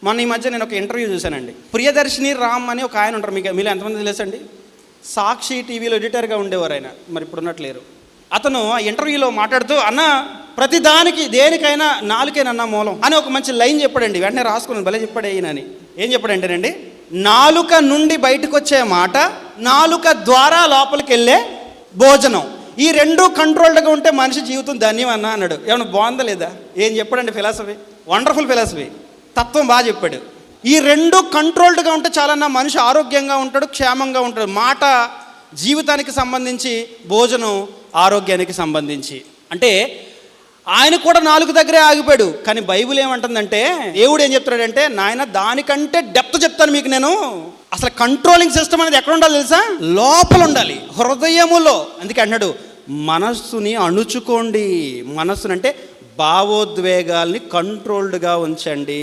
మొన్న ఈ మధ్య నేను ఒక ఇంటర్వ్యూ చూశానండి. ప్రియదర్శిని రామ్ అని ఒక ఆయన ఉంటారు, మీలో ఎంతమంది తెలుసండి? సాక్షి టీవీలో ఎడిటర్గా ఉండేవారు ఆయన, మరి ఇప్పుడు ఉన్నట్లేరు. అతను ఆ ఇంటర్వ్యూలో మాట్లాడుతూ, అన్న ప్రతి దానికి దేనికైనా నాలుకేనన్నా మూలం అని ఒక మంచి లైన్ చెప్పాడండి. వెంటనే రాసుకున్నాను, భలే చెప్పాడు ఈయనని. ఏం చెప్పాడంటేనండి, నాలుక నుండి బయటకు వచ్చే మాట, నాలుక ద్వారా లోపలికి వెళ్ళే భోజనం, ఈ రెండు కంట్రోల్డ్గా ఉంటే మనిషి జీవితం ధన్యం అన్నాడు. ఏమన్నా బాగుందా లేదా? ఏం చెప్పాడండి ఫిలాసఫీ, వండర్ఫుల్ ఫిలాసఫీ, తత్వం బాగా చెప్పాడు. ఈ రెండు కంట్రోల్డ్గా ఉంటే చాలన్నా మనిషి ఆరోగ్యంగా ఉంటాడు, క్షేమంగా ఉంటాడు. మాట జీవితానికి సంబంధించి, భోజనం ఆరోగ్యానికి సంబంధించి. అంటే ఆయన కూడా నాలుగు దగ్గరే ఆగిపోయాడు. కానీ బైబిల్ ఏమంటుందంటే, దేవుడు ఏం చెప్తాడంటే, నాయన దానికంటే డెప్త్ చెప్తాను మీకు నేను. అసలు కంట్రోలింగ్ సిస్టమ్ అనేది ఎక్కడ ఉండాలి తెలుసా? లోపల ఉండాలి, హృదయములో. అందుకే అన్నాడు, మనస్సుని అణుచుకోండి. మనస్సునంటే భావోద్వేగాల్ని కంట్రోల్డ్గా ఉంచండి.